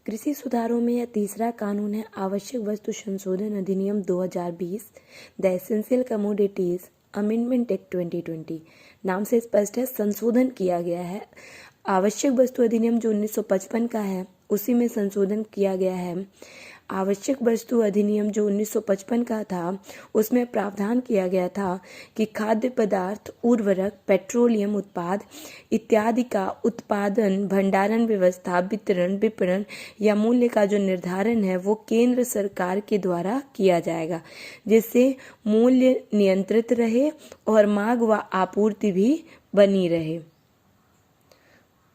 कृषि सुधारों में यह तीसरा कानून है आवश्यक वस्तु संशोधन अधिनियम 2020 the essential commodities amendment act 2020। नाम से स्पष्ट है, संशोधन किया गया है। आवश्यक वस्तु अधिनियम जो 1955 का है उसी में संशोधन किया गया है। आवश्यक वस्तु अधिनियम जो 1955 का था उसमें प्रावधान किया गया था कि खाद्य पदार्थ, उर्वरक, पेट्रोलियम उत्पाद इत्यादि का उत्पादन, भंडारण व्यवस्था, वितरण, विपणन या मूल्य का जो निर्धारण है वो केंद्र सरकार के द्वारा किया जाएगा, जिससे मूल्य नियंत्रित रहे और मांग व आपूर्ति भी बनी रहे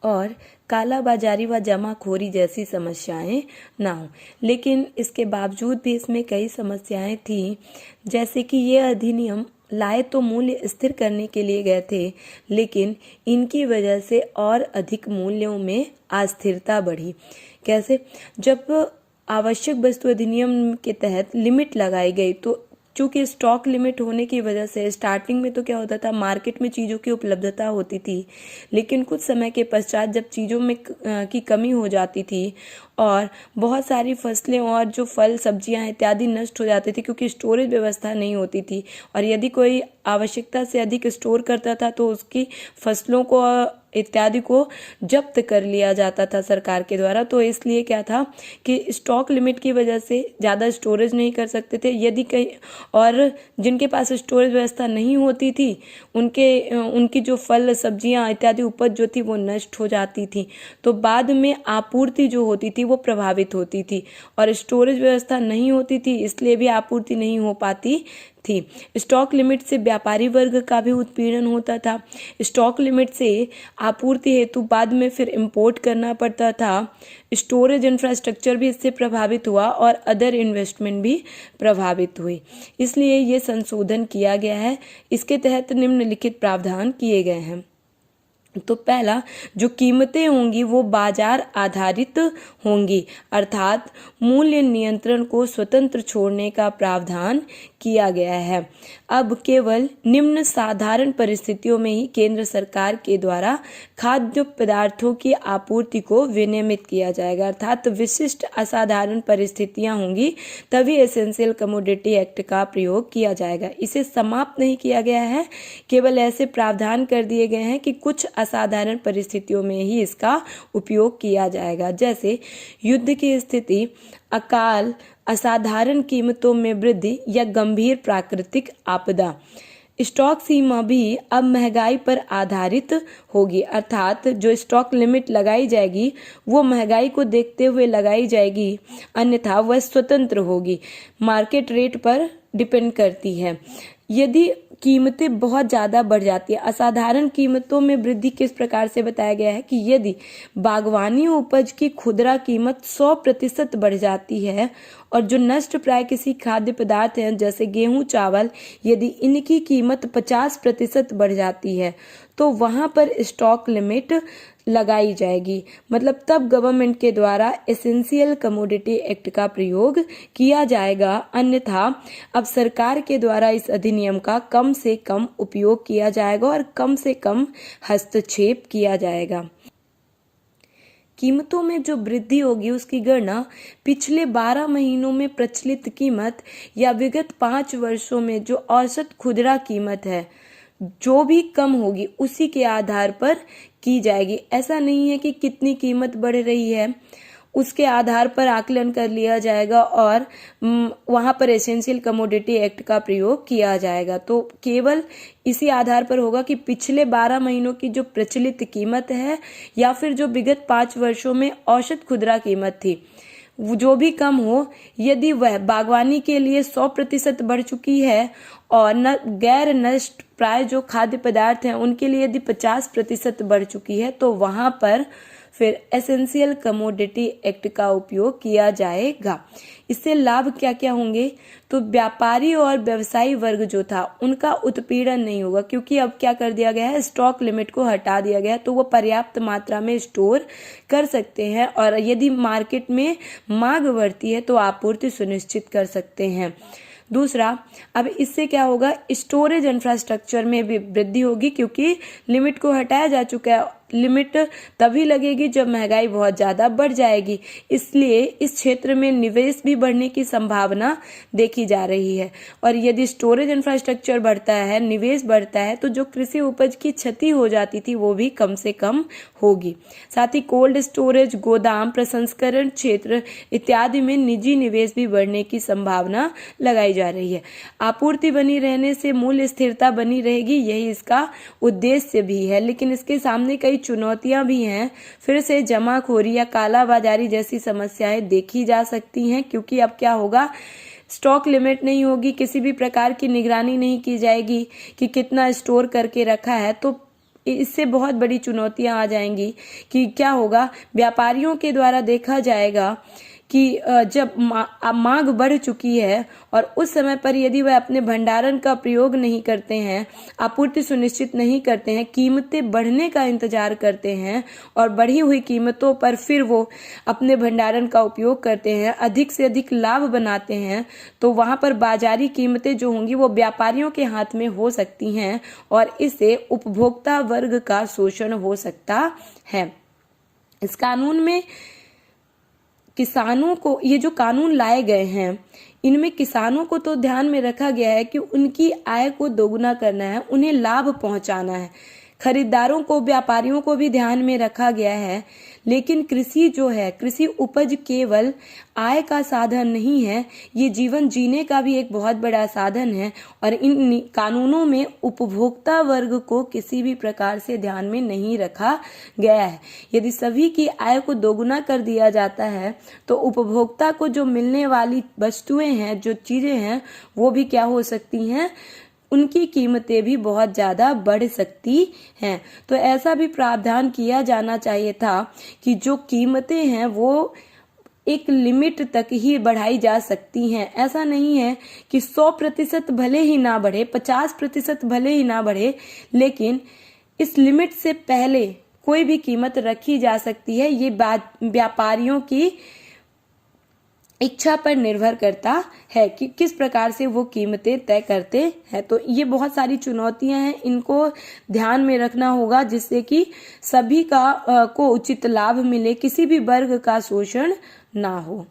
और कालाबाजारी व जमाखोरी जैसी समस्याएं ना हो। लेकिन इसके बावजूद भी इसमें कई समस्याएं थी, जैसे कि ये अधिनियम लाए तो मूल्य स्थिर करने के लिए गए थे, लेकिन इनकी वजह से और अधिक मूल्यों में अस्थिरता बढ़ी। कैसे? जब आवश्यक वस्तु अधिनियम के तहत लिमिट लगाई गई तो चूंकि स्टॉक लिमिट होने की वजह से स्टार्टिंग में तो क्या होता था, मार्केट में चीज़ों की उपलब्धता होती थी, लेकिन कुछ समय के पश्चात जब चीज़ों में की कमी हो जाती थी और बहुत सारी फसलें और जो फल, सब्जियां इत्यादि नष्ट हो जाती थी क्योंकि स्टोरेज व्यवस्था नहीं होती थी, और यदि कोई आवश्यकता से अधिक स्टोर करता था तो उसकी फसलों को इत्यादि को जब्त कर लिया जाता था सरकार के द्वारा। तो इसलिए क्या था कि स्टॉक लिमिट की वजह से ज़्यादा स्टोरेज नहीं कर सकते थे। यदि कहीं और जिनके पास स्टोरेज व्यवस्था नहीं होती थी उनकी जो फल, सब्जियां इत्यादि उपज जो थी वो नष्ट हो जाती थी, तो बाद में आपूर्ति जो होती थी वो प्रभावित होती थी, और स्टोरेज व्यवस्था नहीं होती थी इसलिए भी आपूर्ति नहीं हो पाती थी। स्टॉक लिमिट से व्यापारी वर्ग का भी उत्पीड़न होता था। स्टॉक लिमिट से आपूर्ति हेतु बाद में फिर इंपोर्ट करना पड़ता था। स्टोरेज इंफ्रास्ट्रक्चर भी इससे प्रभावित हुआ और अदर इन्वेस्टमेंट भी प्रभावित हुई। इसलिए ये संशोधन किया गया है। इसके तहत निम्नलिखित प्रावधान किए गए हैं। तो पहला, जो कीमतें होंगी वो बाजार आधारित होंगी, अर्थात मूल्य नियंत्रण को स्वतंत्र छोड़ने का प्रावधान किया गया है। अब केवल निम्न साधारण परिस्थितियों में ही केंद्र सरकार के द्वारा खाद्य पदार्थों की आपूर्ति को विनियमित किया जाएगा, अर्थात विशिष्ट असाधारण परिस्थितियां होंगी तभी एसेंशियल कमोडिटी एक्ट का प्रयोग किया जाएगा। इसे समाप्त नहीं किया गया है, केवल ऐसे प्रावधान कर दिए गए हैं कि कुछ असाधारण परिस्थितियों में ही इसका उपयोग किया जाएगा, जैसे युद्ध की स्थिति, अकाल, असाधारण कीमतों में वृद्धि या गंभीर प्राकृतिक आपदा। स्टॉक सीमा भी अब महंगाई पर आधारित होगी, अर्थात जो स्टॉक लिमिट लगाई जाएगी वो महंगाई को देखते हुए लगाई जाएगी, अन्यथा वह स्वतंत्र होगी, मार्केट रेट पर डिपेंड करती है। यदि कीमतें बहुत ज़्यादा बढ़ जाती है, असाधारण कीमतों में वृद्धि किस प्रकार से बताया गया है कि यदि बागवानी उपज की खुदरा कीमत 100% बढ़ जाती है और जो नष्ट प्राय किसी खाद्य पदार्थ हैं जैसे गेहूं, चावल, यदि इनकी कीमत 50% बढ़ जाती है तो वहां पर स्टॉक लिमिट लगाई जाएगी। मतलब तब गवर्नमेंट के द्वारा एसेंशियल कमोडिटी एक्ट का प्रयोग किया जाएगा, अन्यथा अब सरकार के द्वारा इस अधिनियम का कम से कम उपयोग किया जाएगा और कम से कम हस्तक्षेप किया जाएगा। कीमतों में जो वृद्धि होगी उसकी गणना पिछले 12 महीनों में प्रचलित कीमत या विगत 5 वर्षों में जो औसत खुदरा कीमत है जो भी कम होगी उसी के आधार पर की जाएगी। ऐसा नहीं है कि कितनी कीमत बढ़ रही है उसके आधार पर आकलन कर लिया जाएगा और वहां पर एसेंशियल कमोडिटी एक्ट का प्रयोग किया जाएगा। तो केवल इसी आधार पर होगा कि पिछले 12 महीनों की जो प्रचलित कीमत है या फिर जो विगत 5 वर्षों में औसत खुदरा कीमत थी जो भी कम हो, यदि वह बागवानी के लिए 100% बढ़ चुकी है और गैर नष्ट प्राय जो खाद्य पदार्थ हैं उनके लिए यदि 50% बढ़ चुकी है तो वहां पर फिर एसेंशियल कमोडिटी एक्ट का उपयोग किया जाएगा। इससे लाभ क्या क्या होंगे? तो व्यापारी और व्यवसायी वर्ग जो था उनका उत्पीड़न नहीं होगा, क्योंकि अब क्या कर दिया गया है, स्टॉक लिमिट को हटा दिया गया है, तो वो पर्याप्त मात्रा में स्टोर कर सकते हैं और यदि मार्केट में मांग बढ़ती है तो आपूर्ति सुनिश्चित कर सकते हैं। दूसरा, अब इससे क्या होगा, स्टोरेज इंफ्रास्ट्रक्चर में भी वृद्धि होगी क्योंकि लिमिट को हटाया जा चुका है लिमिट तभी लगेगी जब महंगाई बहुत ज़्यादा बढ़ जाएगी। इसलिए इस क्षेत्र में निवेश भी बढ़ने की संभावना देखी जा रही है। और यदि स्टोरेज इंफ्रास्ट्रक्चर बढ़ता है, निवेश बढ़ता है, तो जो कृषि उपज की क्षति हो जाती थी वो भी कम से कम होगी। साथ ही कोल्ड स्टोरेज, गोदाम, प्रसंस्करण क्षेत्र इत्यादि में निजी निवेश भी बढ़ने की संभावना लगाई जा रही है। आपूर्ति बनी रहने से मूल्य स्थिरता बनी रहेगी, यही इसका उद्देश्य भी है। लेकिन इसके सामने कई चुनौतियां भी हैं। फिर से जमाखोरी या काला बाजारी जैसी समस्याएं देखी जा सकती हैं, क्योंकि अब क्या होगा, स्टॉक लिमिट नहीं होगी, किसी भी प्रकार की निगरानी नहीं की जाएगी कि कितना स्टोर करके रखा है। तो इससे बहुत बड़ी चुनौतियां आ जाएंगी कि क्या होगा, व्यापारियों के द्वारा देखा जाएगा कि जब मांग बढ़ चुकी है और उस समय पर यदि वह अपने भंडारण का प्रयोग नहीं करते हैं, आपूर्ति सुनिश्चित नहीं करते हैं, कीमतें बढ़ने का इंतजार करते हैं और बढ़ी हुई कीमतों पर फिर वो अपने भंडारण का उपयोग करते हैं, अधिक से अधिक लाभ बनाते हैं, तो वहां पर बाजारी कीमतें जो होंगी वो व्यापारियों के हाथ में हो सकती हैं और इससे उपभोक्ता वर्ग का शोषण हो सकता है। इस कानून में किसानों को, ये जो कानून लाए गए हैं, इनमें किसानों को तो ध्यान में रखा गया है कि उनकी आय को दोगुना करना है, उन्हें लाभ पहुंचाना है। खरीदारों को, व्यापारियों को भी ध्यान में रखा गया है। लेकिन कृषि जो है, कृषि उपज केवल आय का साधन नहीं है, ये जीवन जीने का भी एक बहुत बड़ा साधन है। और इन कानूनों में उपभोक्ता वर्ग को किसी भी प्रकार से ध्यान में नहीं रखा गया है। यदि सभी की आय को दोगुना कर दिया जाता है तो उपभोक्ता को जो मिलने वाली वस्तुएं हैं, जो चीजें हैं, वो भी क्या हो सकती हैं, उनकी कीमतें भी बहुत ज़्यादा बढ़ सकती हैं। तो ऐसा भी प्रावधान किया जाना चाहिए था कि जो कीमतें हैं वो एक लिमिट तक ही बढ़ाई जा सकती हैं। ऐसा नहीं है कि 100% भले ही ना बढ़े, 50% भले ही ना बढ़े, लेकिन इस लिमिट से पहले कोई भी कीमत रखी जा सकती है। ये बात व्यापारियों की इच्छा पर निर्भर करता है कि किस प्रकार से वो कीमतें तय करते हैं। तो ये बहुत सारी चुनौतियां हैं, इनको ध्यान में रखना होगा जिससे कि सभी को उचित लाभ मिले, किसी भी वर्ग का शोषण ना हो।